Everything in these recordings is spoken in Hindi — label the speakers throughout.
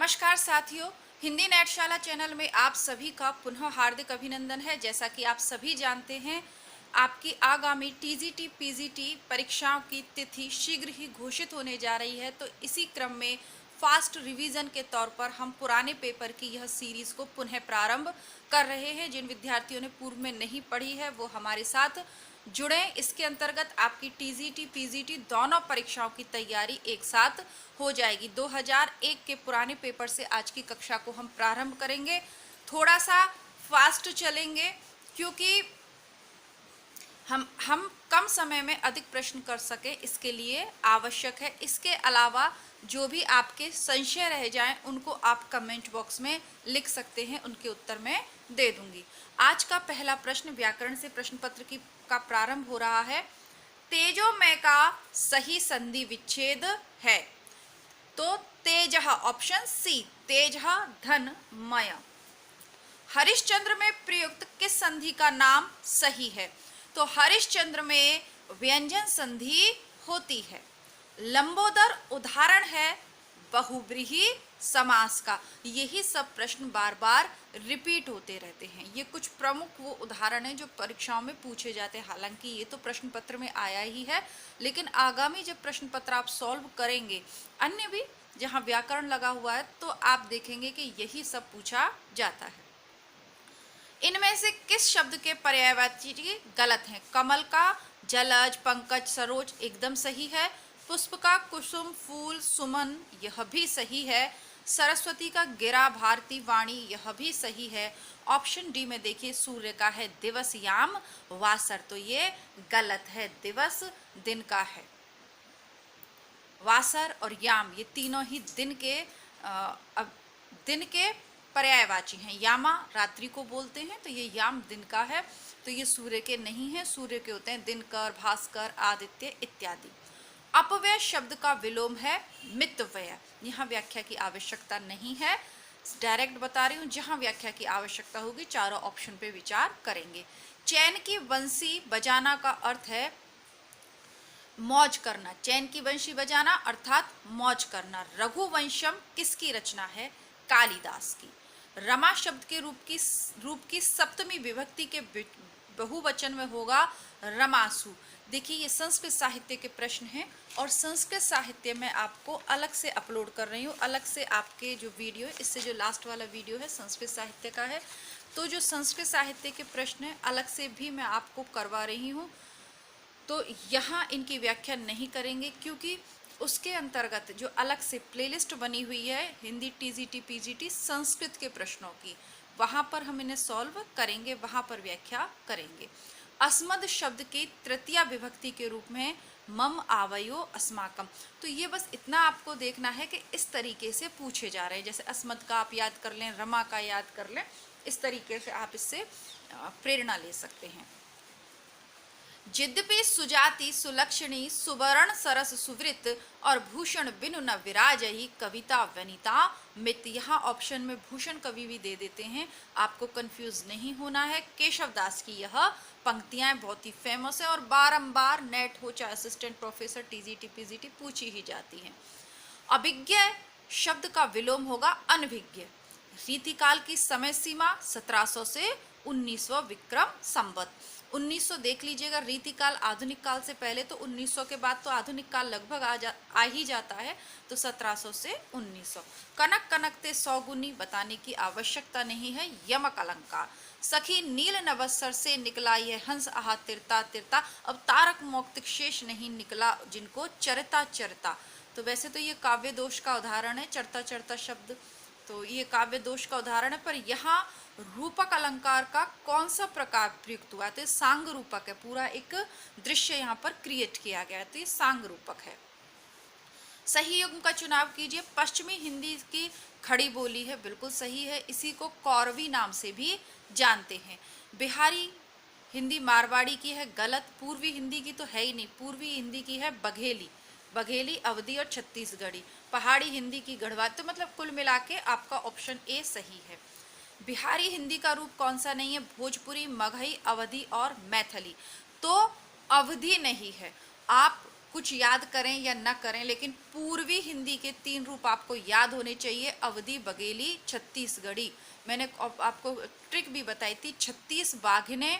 Speaker 1: नमस्कार साथियों, हिंदी नेटशाला चैनल में आप सभी का पुनः हार्दिक अभिनंदन है। जैसा कि आप सभी जानते हैं, आपकी आगामी टीजीटी पीजीटी परीक्षाओं की तिथि शीघ्र ही घोषित होने जा रही है। तो इसी क्रम में फास्ट रिवीजन के तौर पर हम पुराने पेपर की यह सीरीज को पुनः प्रारंभ कर रहे हैं। जिन विद्यार्थियों ने पूर्व में नहीं पढ़ी है वो हमारे साथ जुड़े। इसके अंतर्गत आपकी टीजीटी पीजीटी दोनों परीक्षाओं की तैयारी एक साथ हो जाएगी। 2001 के पुराने पेपर से आज की कक्षा को हम प्रारंभ करेंगे। थोड़ा सा फास्ट चलेंगे क्योंकि हम कम समय में अधिक प्रश्न कर सके, इसके लिए आवश्यक है। इसके अलावा जो भी आपके संशय रह जाएं उनको आप कमेंट बॉक्स में लिख सकते हैं, उनके उत्तर मैं दे दूंगी। आज का पहला प्रश्न व्याकरण से प्रश्न पत्र का प्रारंभ हो रहा है। तेजोमय का सही संधि विच्छेद है। तो तेजः, ऑप्शन सी, तेजः धन मय। हरिश्चंद्र में प्रयुक्त किस संधि का नाम सही है? तो हरिश्चंद्र में व्यंजन संधि होती है। लंबोदर उदाहरण है बहुव्रीहि समास का। यही सब प्रश्न बार बार रिपीट होते रहते हैं। ये कुछ प्रमुख वो उदाहरण हैं जो परीक्षाओं में पूछे जाते हैं। हालांकि ये तो प्रश्न पत्र में आया ही है, लेकिन आगामी जब प्रश्न पत्र आप सॉल्व करेंगे, अन्य भी जहाँ व्याकरण लगा हुआ है, तो आप देखेंगे कि यही सब पूछा जाता है। इनमें से किस शब्द के पर्यायवाची गलत हैं? कमल का जलज, पंकज, सरोज एकदम सही है। पुष्प का कुसुम, फूल, सुमन यह भी सही है। सरस्वती का गिरा, भारती, वाणी यह भी सही है। ऑप्शन डी में देखिए, सूर्य का है दिवस, याम, वासर, तो ये गलत है। दिवस दिन का है, वासर और याम ये तीनों ही दिन के पर्यायवाची हैं। यामा रात्रि को बोलते हैं, तो ये याम दिन का है, तो ये सूर्य के नहीं है। सूर्य के होते हैं दिनकर, भास्कर, आदित्य इत्यादि। अपव्यय शब्द का विलोम है मितव्यय। यहाँ व्याख्या की आवश्यकता नहीं है, डायरेक्ट बता रही हूँ। जहाँ व्याख्या की आवश्यकता होगी चारों ऑप्शन पे विचार करेंगे। चैन की बंसी बजाना का अर्थ है मौज करना। चैन की बंशी बजाना अर्थात मौज करना। रघुवंशम किसकी रचना है? कालिदास की। रमा शब्द के रूप की सप्तमी विभक्ति के बहुवचन में होगा रमासु। देखिए, ये संस्कृत साहित्य के प्रश्न हैं और संस्कृत साहित्य में आपको अलग से अपलोड कर रही हूँ। अलग से आपके जो वीडियो, इससे जो लास्ट वाला वीडियो है संस्कृत साहित्य का है, तो जो संस्कृत साहित्य के प्रश्न हैं अलग से भी मैं आपको करवा रही हूँ। तो यहाँ इनकी व्याख्या नहीं करेंगे क्योंकि उसके अंतर्गत जो अलग से प्लेलिस्ट बनी हुई है हिंदी टीजीटी पीजीटी संस्कृत के प्रश्नों की, वहाँ पर हम इन्हें सॉल्व करेंगे, वहाँ पर व्याख्या करेंगे। अस्मद शब्द की तृतीया विभक्ति के रूप में मम आवयो अस्माकम। तो ये बस इतना आपको देखना है कि इस तरीके से पूछे जा रहे हैं। जैसे अस्मद का आप याद कर लें, रमा का याद कर लें, इस तरीके से आप इससे प्रेरणा ले सकते हैं। यद्यपि सुजाति, सुलक्षणी, सुवर्ण, सरस, सुवृत और भूषण बिनु न विराजही कविता वनिता मित। यहाँ ऑप्शन में भूषण कवि भी दे देते हैं, आपको कंफ्यूज नहीं होना है। केशव दास की यह पंक्तियां बहुत ही फेमस है और बारंबार नेट हो चाहे असिस्टेंट प्रोफेसर टीजीटी पीजीटी पूछी ही जाती हैं। अभिज्ञ शब्द का विलोम होगा अनभिज्ञ। रीतिकाल की समय सीमा 1700 से 1900 विक्रम संवत। 1900 देख लीजिएगा, रीतिकाल आधुनिक काल से पहले, तो 1900 के बाद तो आधुनिक काल लगभग आ ही जाता है, तो 1700 से 1900। कनक कनकते 100 गुनी बताने की आवश्यकता नहीं है। यमक अलंकार। सखी नील नवस्तर से निकला यह हंस आहा तिरता तिरता। अब तारक मौक्तिक शेष नहीं निकला जिनको चरता चरता। तो वैसे तो ये काव्य दोष का उदाहरण है, चरता चरता शब्द, तो ये काव्य दोष का उदाहरण है। पर यहाँ रूपक अलंकार का कौन सा प्रकार प्रयुक्त हुआ? तो सांग रूपक है, पूरा एक दृश्य यहाँ पर क्रिएट किया गया है, तो ये सांग रूपक है। सही युग्म का चुनाव कीजिए। पश्चिमी हिंदी की खड़ी बोली है, बिल्कुल सही है। इसी को कौरवी नाम से भी जानते हैं। बिहारी हिंदी मारवाड़ी की है, गलत। पूर्वी हिंदी की तो है ही नहीं, पूर्वी हिंदी की है बघेली, बघेली अवधी और छत्तीसगढ़ी। पहाड़ी हिंदी की गढ़वा। तो मतलब कुल मिला के आपका ऑप्शन ए सही है। बिहारी हिंदी का रूप कौन सा नहीं है? भोजपुरी, मगही, अवधी और मैथिली। तो अवधी नहीं है। आप कुछ याद करें या न करें, लेकिन पूर्वी हिंदी के 3 रूप आपको याद होने चाहिए। अवधी, बघेली, छत्तीसगढ़ी। मैंने आपको ट्रिक भी बताई थी। 36 बाघिनें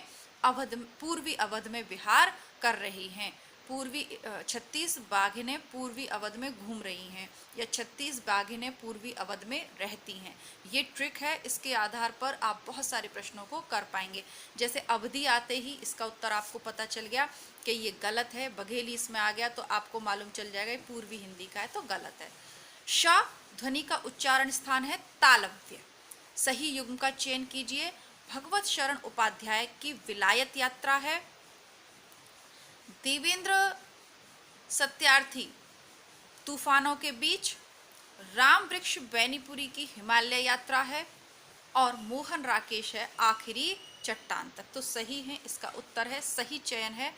Speaker 1: पूर्वी अवध में विहार कर रही हैं। 36 बाघिनें पूर्वी अवध में घूम रही हैं, या 36 बाघिनें पूर्वी अवध में रहती हैं। ये ट्रिक है, इसके आधार पर आप बहुत सारे प्रश्नों को कर पाएंगे। जैसे अवधि आते ही इसका उत्तर आपको पता चल गया कि ये गलत है। बघेली इसमें आ गया तो आपको मालूम चल जाएगा ये पूर्वी हिंदी का है, तो गलत है। श ध्वनि का उच्चारण स्थान है तालव्य। सही युग्म का चयन कीजिए। भगवत शरण उपाध्याय की विलायत यात्रा है। देवेंद्र सत्यार्थी तूफानों के बीच। राम वृक्ष बैनीपुरी की हिमालय यात्रा है। और मोहन राकेश है आखिरी चट्टान तक। तो सही है, इसका उत्तर है, सही चयन है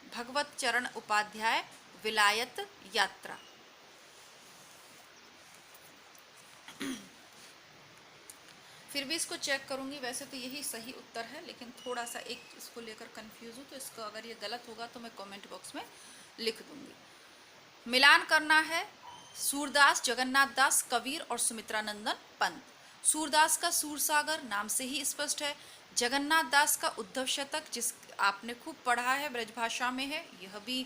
Speaker 1: भगवत चरण उपाध्याय विलायत यात्रा। फिर भी इसको चेक करूंगी। वैसे तो यही सही उत्तर है, लेकिन थोड़ा सा एक इसको लेकर कंफ्यूज हूँ, तो इसको अगर ये गलत होगा तो मैं कमेंट बॉक्स में लिख दूंगी। मिलान करना है सूरदास, जगन्नाथ दास, कबीर और सुमित्रानंदन पंत। सूरदास का सूरसागर नाम से ही स्पष्ट है। जगन्नाथ दास का उद्धव शतक, जिस आपने खूब पढ़ा है, ब्रजभाषा में है, यह भी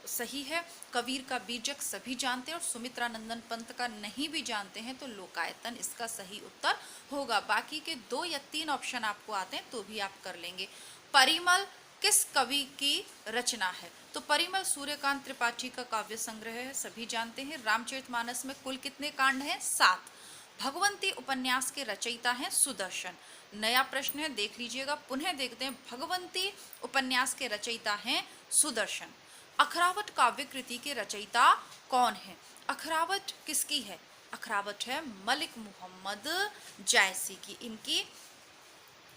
Speaker 1: सही है। कबीर का बीजक सभी जानते हैं, और सुमित्रानंदन पंत का नहीं भी जानते हैं तो लोकायतन इसका सही उत्तर होगा। बाकी के 2 या 3 ऑप्शन आपको आते हैं तो भी आप कर लेंगे। परिमल किस कवि की रचना है? तो परिमल सूर्यकांत त्रिपाठी का काव्य संग्रह है, सभी जानते हैं। रामचरितमानस में कुल कितने कांड हैं? 7। भगवंती उपन्यास के रचयिता हैं सुदर्शन। नया प्रश्न है, देख लीजिएगा, पुनः देखते हैं। भगवंती उपन्यास के रचयिता हैं सुदर्शन। अखरावट काव्य कृति के रचयिता कौन है? अखरावट किसकी है? अखरावट है मलिक मोहम्मद जायसी की। इनकी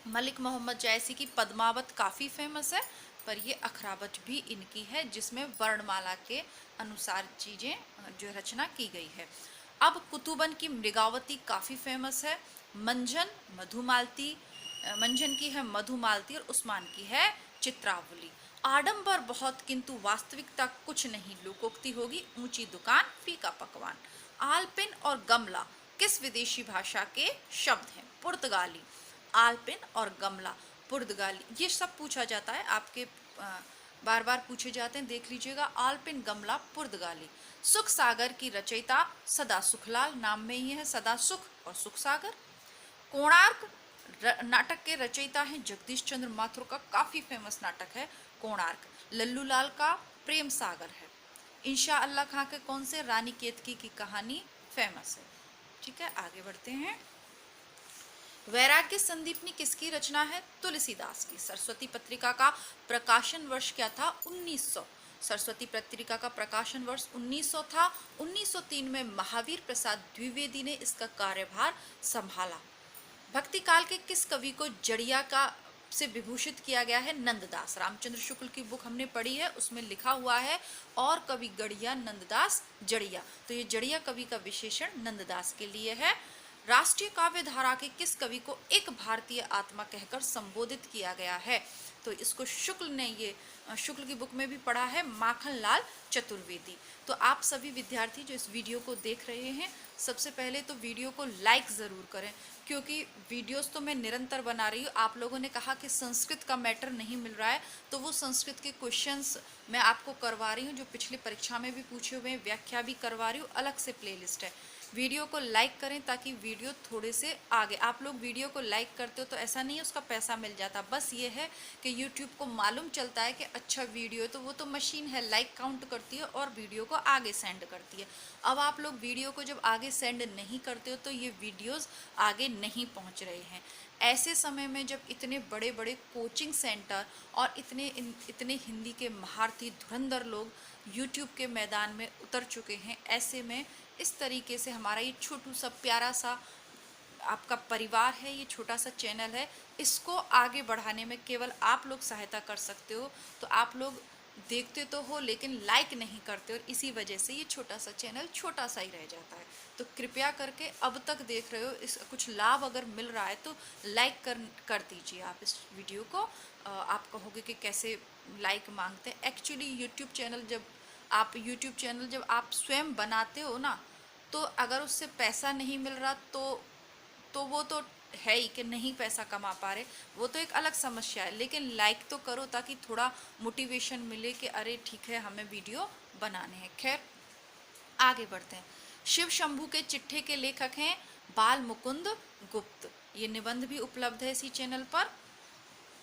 Speaker 1: मलिक मोहम्मद जायसी की पद्मावत काफ़ी फेमस है, पर ये अखरावट भी इनकी है, जिसमें वर्णमाला के अनुसार चीज़ें जो रचना की गई है। अब कुतुबन की मृगावती काफ़ी फेमस है। मंजन की है मधुमालती, और उस्मान की है चित्रावली। आडंबर बहुत किंतु वास्तविकता कुछ नहीं, लोकोक्ति होगी ऊंची दुकान फीका पकवान। आलपिन और गमला किस विदेशी भाषा के शब्द हैं? पुर्तगाली। आलपिन और गमला पुर्तगाली, ये सब पूछा जाता है आपके, बार बार पूछे जाते हैं, देख लीजिएगा। आलपिन, गमला पुर्तगाली। सुख सागर की रचयिता सदा सुखलाल, नाम में ही है सदा सुख और सुख सागर। कोणार्क नाटक के रचयिता हैं जगदीश चंद्र माथुर का काफी फेमस नाटक है कोणार्क। लल्लू लाल का प्रेम सागर है। इंशा अल्लाह खां के कौन से? रानी केतकी की कहानी फेमस है। ठीक है, आगे बढ़ते हैं। वैराग्य संदीपनी किसकी रचना है? तुलसीदास की। सरस्वती पत्रिका का प्रकाशन वर्ष क्या था? 1900। सरस्वती पत्रिका का प्रकाशन वर्ष 1900 था। 1903 में महावीर प्रसाद द्विवेदी ने इसका कार्यभार संभाला। भक्ति काल के किस कवि को जड़िया का से विभूषित किया गया है? नंददास। रामचंद्र शुक्ल की बुक हमने पढ़ी है, उसमें लिखा हुआ है और कवि गड़िया नंददास जड़िया, तो ये जड़िया कवि का विशेषण नंददास के लिए है। राष्ट्रीय काव्य धारा के किस कवि को एक भारतीय आत्मा कहकर संबोधित किया गया है? तो इसको शुक्ल ने, ये शुक्ल की बुक में भी पढ़ा है, माखन लाल चतुर्वेदी। तो आप सभी विद्यार्थी जो इस वीडियो को देख रहे हैं, सबसे पहले तो वीडियो को लाइक ज़रूर करें, क्योंकि वीडियोस तो मैं निरंतर बना रही हूँ। आप लोगों ने कहा कि संस्कृत का मैटर नहीं मिल रहा है, तो वो संस्कृत के क्वेश्चंस मैं आपको करवा रही हूँ, जो पिछली परीक्षा में भी पूछे हुए हैं, व्याख्या भी करवा रही हूँ, अलग से प्लेलिस्ट है। वीडियो को लाइक करें ताकि वीडियो थोड़े से आगे, आप लोग वीडियो को लाइक करते हो तो ऐसा नहीं है उसका पैसा मिल जाता, बस ये है कि यूट्यूब को मालूम चलता है कि अच्छा वीडियो है, तो वो तो मशीन है, लाइक काउंट करती है और वीडियो को आगे सेंड करती है। अब आप लोग वीडियो को जब आगे सेंड नहीं करते हो तो ये वीडियोज़ आगे नहीं पहुँच रहे हैं। ऐसे समय में जब इतने बड़े बड़े कोचिंग सेंटर और इतने हिंदी के महारथी धुरंधर लोग यूट्यूब के मैदान में उतर चुके हैं, ऐसे में इस तरीके से हमारा ये छोटू सा प्यारा सा आपका परिवार है, ये छोटा सा चैनल है, इसको आगे बढ़ाने में केवल आप लोग सहायता कर सकते हो। तो आप लोग देखते तो हो लेकिन लाइक नहीं करते, और इसी वजह से ये छोटा सा चैनल छोटा सा ही रह जाता है। तो कृपया करके अब तक देख रहे हो, इस कुछ लाभ अगर मिल रहा है तो लाइक कर दीजिए आप इस वीडियो को। आप कहोगे कि कैसे लाइक मांगते हैं। एक्चुअली यूट्यूब चैनल जब आप स्वयं बनाते हो ना, तो अगर उससे पैसा नहीं मिल रहा तो वो तो है ही कि नहीं पैसा कमा पा रहे, वो तो एक अलग समस्या है। लेकिन लाइक तो करो ताकि थोड़ा मोटिवेशन मिले कि अरे ठीक है हमें वीडियो बनाने हैं। खैर आगे बढ़ते हैं। शिव शंभू के चिट्ठे के लेखक हैं बाल मुकुंद गुप्त। ये निबंध भी उपलब्ध है इसी चैनल पर।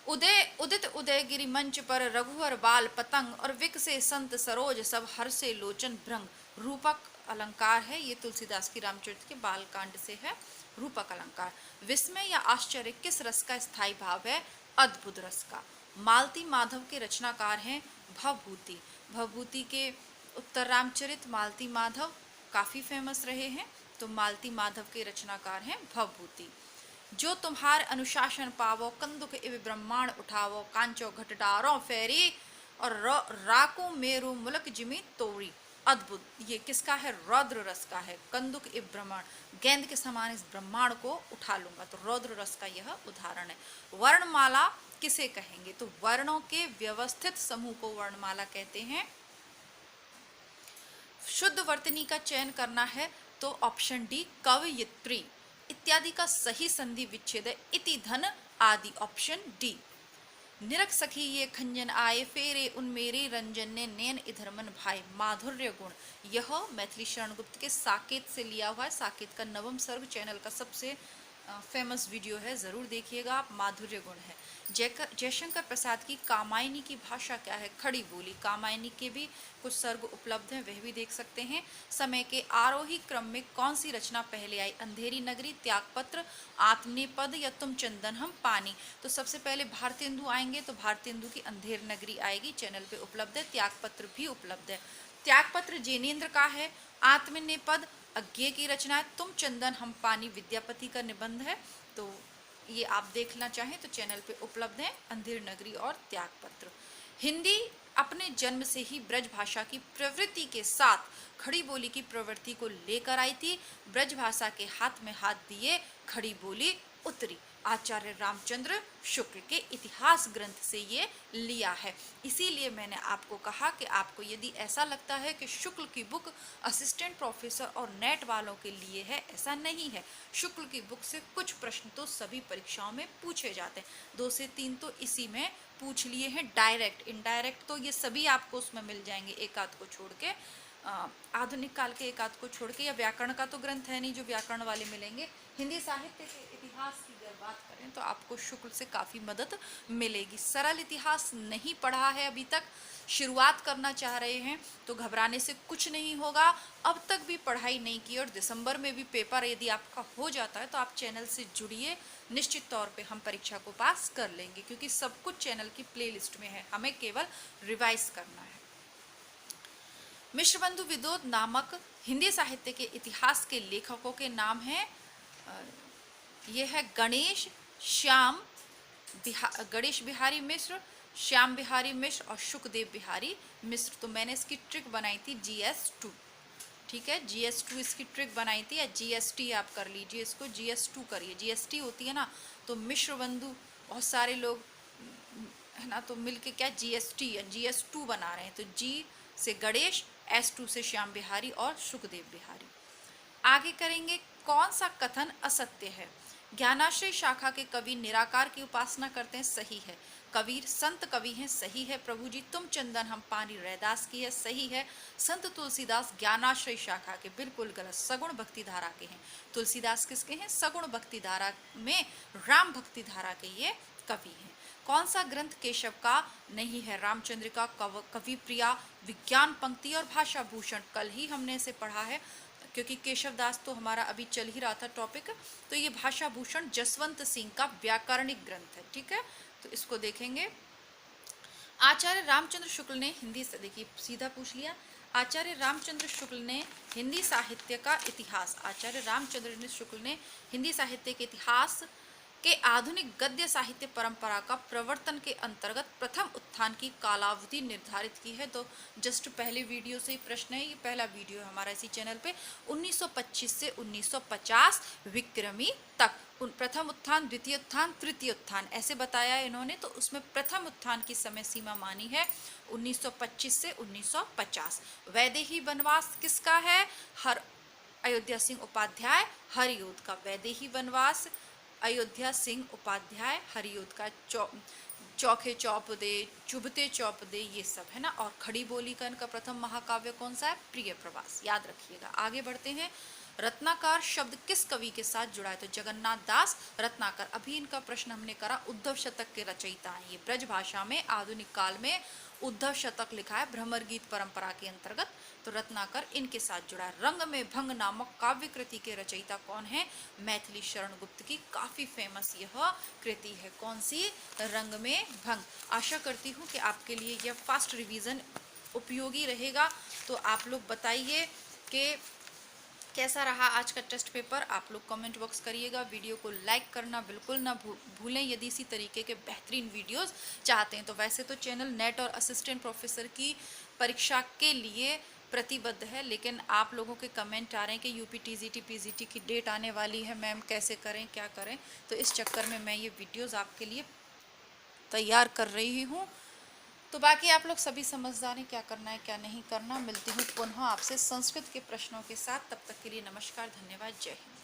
Speaker 1: उदित उदयगिरि मंच पर रघुवर बाल पतंग और विकसे संत सरोज सब हर से लोचन भ्रंग। रूपक अलंकार है, ये तुलसीदास की रामचरित के बाल कांड से है। रूपक अलंकार। विस्मय या आश्चर्य किस रस का स्थायी भाव है? अद्भुत रस का। मालती माधव के रचनाकार हैं भवभूति। भवभूति के उत्तर रामचरित मालती माधव काफी फेमस रहे हैं, तो मालती माधव के रचनाकार हैं भवभूति। जो तुम्हार अनुशासन पावो कंदुक इव ब्रह्मांड उठावो कांचो घटडारो फेरी और राको मेरु मुलक जिमी तोड़ी। अद्भुत। ये किसका है? रौद्र रस का है। कंदुक इव ब्रह्मांड, गेंद के समान इस ब्रह्मांड को उठा लूंगा, तो रौद्र रस का यह उदाहरण है। वर्णमाला किसे कहेंगे? तो वर्णों के व्यवस्थित समूह को वर्णमाला कहते हैं। शुद्ध वर्तनी का चयन करना है तो ऑप्शन डी कवयित्री इत्यादि का सही संधि विच्छेद है। इति धन आदि ऑप्शन डी। निरख सखी ये खंजन आए फेरे उन मेरे रंजन ने नैन इधर मन भाई। माधुर्य गुण, यह मैथिली शरण गुप्त के साकेत से लिया हुआ है। साकेत का नवम सर्ग चैनल का सबसे फेमस वीडियो है, जरूर देखिएगा आप। माधुर्य गुण है। जयशंकर प्रसाद की कामायनी की भाषा क्या है? खड़ी बोली। कामायनी के भी कुछ सर्ग उपलब्ध हैं, वह भी देख सकते हैं। समय के आरोही क्रम में कौन सी रचना पहले आई? अंधेरी नगरी, त्यागपत्र, आत्मनेपद या तुम चंदन हम पानी। तो सबसे पहले भारतेंदु आएंगे, तो भारतेंदु की अंधेर नगरी आएगी, चैनल पे उपलब्ध है। त्यागपत्र भी उपलब्ध है। त्यागपत्र जैनेन्द्र का है। आत्मनेपद अज्ञे की रचना है। तुम चंदन हम पानी विद्यापति का निबंध है। तो ये आप देखना चाहें तो चैनल पे उपलब्ध है अंधेर नगरी और त्यागपत्र। हिंदी अपने जन्म से ही ब्रज भाषा की प्रवृत्ति के साथ खड़ी बोली की प्रवृत्ति को लेकर आई थी। ब्रज भाषा के हाथ में हाथ दिए खड़ी बोली उतरी। आचार्य रामचंद्र शुक्ल के इतिहास ग्रंथ से ये लिया है। इसीलिए मैंने आपको कहा कि आपको यदि ऐसा लगता है कि शुक्ल की बुक असिस्टेंट प्रोफेसर और नेट वालों के लिए है, ऐसा नहीं है। शुक्ल की बुक से कुछ प्रश्न तो सभी परीक्षाओं में पूछे जाते हैं। 2 से 3 तो इसी में पूछ लिए हैं। डायरेक्ट इनडायरेक्ट तो ये सभी आपको उसमें मिल जाएंगे, एक आध को छोड़ के। आधुनिक काल के एक आध को छोड़ के, या व्याकरण का तो ग्रंथ है नहीं जो व्याकरण वाले मिलेंगे। हिंदी साहित्य के इतिहास की अगर बात करें तो आपको शुक्ल से काफ़ी मदद मिलेगी। सरल इतिहास नहीं पढ़ा है अभी तक, शुरुआत करना चाह रहे हैं तो घबराने से कुछ नहीं होगा। अब तक भी पढ़ाई नहीं की और दिसंबर में भी पेपर यदि आपका हो जाता है तो आप चैनल से जुड़िए, निश्चित तौर पे हम परीक्षा को पास कर लेंगे, क्योंकि सब कुछ चैनल की प्लेलिस्ट में है, हमें केवल रिवाइज करना है। मिश्रबंधु विदोद नामक हिंदी साहित्य के इतिहास के लेखकों के नाम हैं, ये है गणेश बिहारी मिश्र, श्याम बिहारी मिश्र और शुकदेव बिहारी मिश्र। तो मैंने इसकी ट्रिक बनाई थी GS2, ठीक है, GS2 इसकी ट्रिक बनाई थी, या GST आप कर लीजिए इसको, GS2 करिए। GST होती है ना, तो मिश्रबंधु बहुत सारे लोग है ना, तो मिलके क्या GST या GS2 बना रहे हैं। तो G से गणेश, S2 से श्याम बिहारी और शुकदेव बिहारी। आगे करेंगे, कौन सा कथन असत्य है? ज्ञानाश्रय शाखा के कवि निराकार की उपासना करते हैं, सही है। कबीर संत कवि हैं, सही है। प्रभु जी तुम चंदन हम पानी, रैदास की है, सही है। संत तुलसीदास ज्ञानाश्रय शाखा के, बिल्कुल गलत, सगुण भक्ति धारा के हैं। तुलसीदास किसके हैं? सगुण भक्ति धारा में राम भक्ति धारा के ये कवि हैं। कौन सा ग्रंथ केशव का नहीं है? रामचंद्र का, कवि प्रिया, विज्ञान पंक्ति और भाषा भूषण। कल ही हमने इसे पढ़ा है, क्योंकि केशव दास तो हमारा अभी चल ही रहा था टॉपिक। तो ये भाषा भूषण जसवंत सिंह का व्याकरणिक ग्रंथ है, ठीक है, तो इसको देखेंगे। आचार्य रामचंद्र शुक्ल ने हिंदी से, देखिए सीधा पूछ लिया, आचार्य रामचंद्र शुक्ल ने हिंदी साहित्य का इतिहास, आचार्य रामचंद्र शुक्ल ने हिंदी साहित्य के इतिहास के आधुनिक गद्य साहित्य परंपरा का प्रवर्तन के अंतर्गत प्रथम उत्थान की कालावधि निर्धारित की है। तो जस्ट पहले वीडियो से ही प्रश्न है, ये पहला वीडियो है हमारा इसी चैनल पे। 1925 से 1950 विक्रमी तक प्रथम उत्थान, द्वितीय उत्थान, तृतीय उत्थान ऐसे बताया है इन्होंने। तो उसमें प्रथम उत्थान की समय सीमा मानी है 1925 से 1950। वैदेही वनवास किसका है? अयोध्या सिंह उपाध्याय हरियोध का। वैदेही वनवास अयोध्या सिंह उपाध्याय हरियोध का। चौखे चौप दे, चुभते चौप दे, ये सब है ना। और खड़ी बोली का इनका प्रथम महाकाव्य कौन सा है? प्रिय प्रवास, याद रखिएगा। आगे बढ़ते हैं। रत्नाकर शब्द किस कवि के साथ जुड़ा है? तो जगन्नाथ दास रत्नाकर। अभी इनका प्रश्न हमने करा, उद्धव शतक के रचयिता हैं ये। ब्रज भाषा में आधुनिक काल में उद्धव शतक लिखा है भ्रमर गीत परंपरा के अंतर्गत। तो रत्नाकर इनके साथ जुड़ा है। रंग में भंग नामक काव्य कृति के रचयिता कौन है? मैथिली शरण गुप्त की काफी फेमस यह कृति है। कौन सी? रंग में भंग। आशा करती हूँ कि आपके लिए यह फास्ट रिवीजन उपयोगी रहेगा। तो आप लोग बताइए कि कैसा रहा आज का टेस्ट पेपर। आप लोग कमेंट बॉक्स करिएगा। वीडियो को लाइक करना बिल्कुल ना भूलें यदि इसी तरीके के बेहतरीन वीडियोस चाहते हैं तो। वैसे तो चैनल नेट और असिस्टेंट प्रोफेसर की परीक्षा के लिए प्रतिबद्ध है, लेकिन आप लोगों के कमेंट आ रहे हैं कि यूपी टीजीटी पीजीटी की डेट आने वाली है मैम, कैसे करें, क्या करें। तो इस चक्कर में मैं ये वीडियोज़ आपके लिए तैयार कर रही हूँ। तो बाकी आप लोग सभी समझदार हैं क्या करना है क्या नहीं करना। मिलती हूँ पुनः आपसे संस्कृत के प्रश्नों के साथ। तब तक के लिए नमस्कार, धन्यवाद, जय हिंद।